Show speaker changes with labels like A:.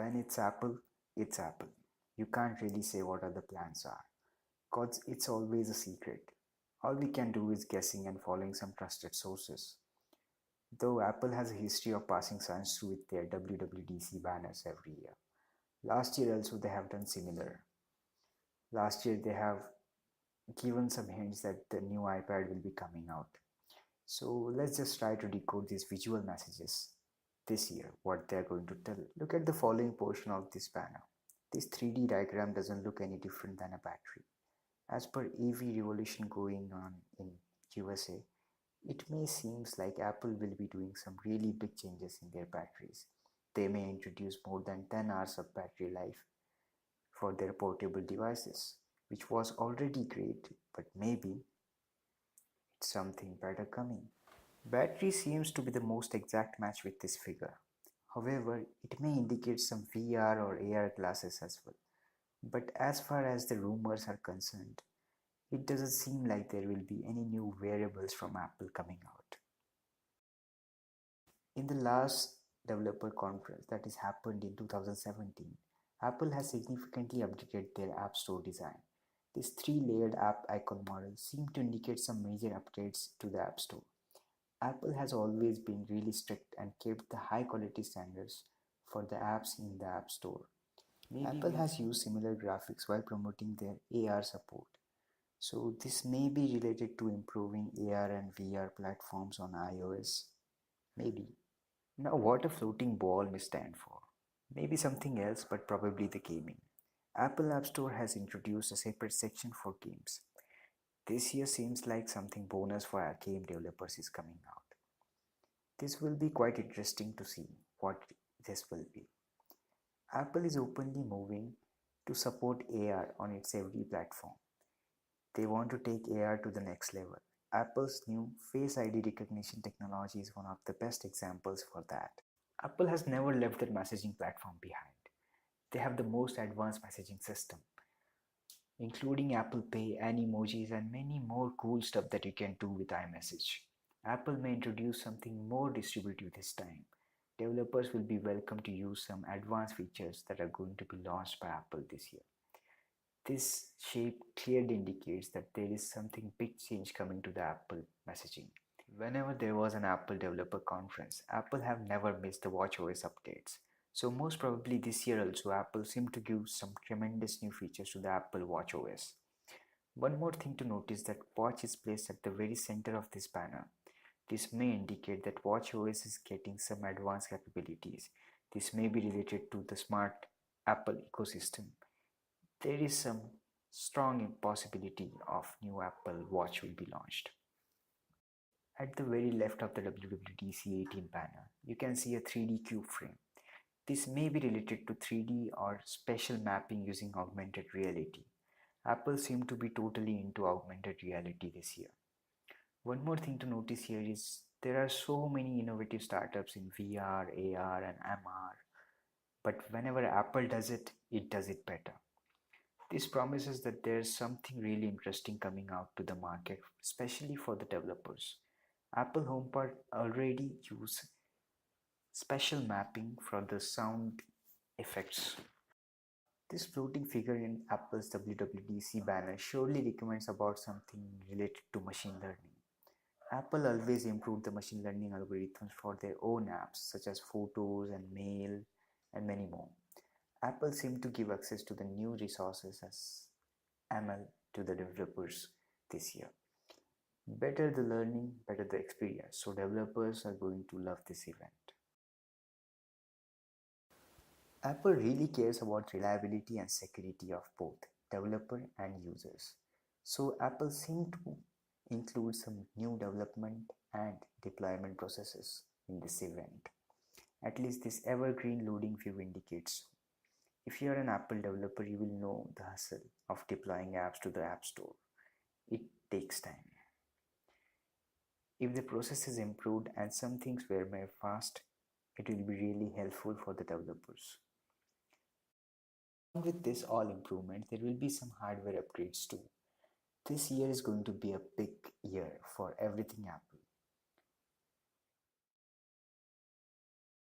A: When it's Apple. You can't really say what other plans are, cause it's always a secret. All we can do is guessing and following some trusted sources. Though Apple has a history of passing science through with their WWDC banners every year. Last year also they have done similar. Last year they have given some hints that the new iPad will be coming out. So let's just try to decode these visual messages this year, what they're going to tell. Look at the following portion of this banner. This 3D diagram doesn't look any different than a battery. As per EV revolution going on in USA, it may seems like Apple will be doing some really big changes in their batteries. They may introduce more than 10 hours of battery life for their portable devices, which was already great, but maybe it's something better coming. Battery seems to be the most exact match with this figure. However, it may indicate some VR or AR glasses as well. But as far as the rumors are concerned, it doesn't seem like there will be any new wearables from Apple coming out. In the last developer conference that is happened in 2017, Apple has significantly updated their App Store design. This three-layered app icon model seemed to indicate some major upgrades to the App Store. Apple has always been really strict and kept the high quality standards for the apps in the App Store. Apple has used similar graphics while promoting their AR support. So this may be related to improving AR and VR platforms on iOS. Maybe. Now what a floating ball may stand for. Maybe something else, but probably the gaming. Apple App Store has introduced a separate section for games. This year seems like something bonus for our game developers is coming out. This will be quite interesting to see what this will be. Apple is openly moving to support AR on its every platform. They want to take AR to the next level. Apple's new Face ID recognition technology is one of the best examples for that. Apple has never left their messaging platform behind. They have the most advanced messaging system, including Apple Pay, Animojis, and many more cool stuff that you can do with iMessage. Apple may introduce something more distributive this time. Developers will be welcome to use some advanced features that are going to be launched by Apple this year. This shape clearly indicates that there is something big change coming to the Apple messaging. Whenever there was an Apple developer conference, Apple have never missed the watchOS updates. So most probably this year also Apple seemed to give some tremendous new features to the Apple watchOS. One more thing to notice that watch is placed at the very center of this banner. This may indicate that watchOS is getting some advanced capabilities. This may be related to the smart Apple ecosystem. There is some strong possibility of new Apple Watch will be launched. At the very left of the WWDC 18 banner, you can see a 3D cube frame. This may be related to 3D or special mapping using augmented reality. Apple seemed to be totally into augmented reality this year. One more thing to notice here is there are so many innovative startups in VR, AR and MR, but whenever Apple does it does it better. This promises that there's something really interesting coming out to the market, especially for the developers. Apple HomePod already uses special mapping for the sound effects. This floating figure in Apple's WWDC banner surely recommends about something related to machine learning. Apple always improved the machine learning algorithms for their own apps such as Photos and Mail and many more. Apple seemed to give access to the new resources as ML to the developers this year. Better the learning, better the experience. So developers are going to love this event. Apple really cares about reliability and security of both developer and users. So Apple seemed to include some new development and deployment processes in this event. At least this evergreen loading view indicates so. If you are an Apple developer, you will know the hustle of deploying apps to the App Store. It takes time. If the process is improved and some things were made fast, it will be really helpful for the developers. With this all improvement, there will be some hardware upgrades too. This year is going to be a big year for everything Apple.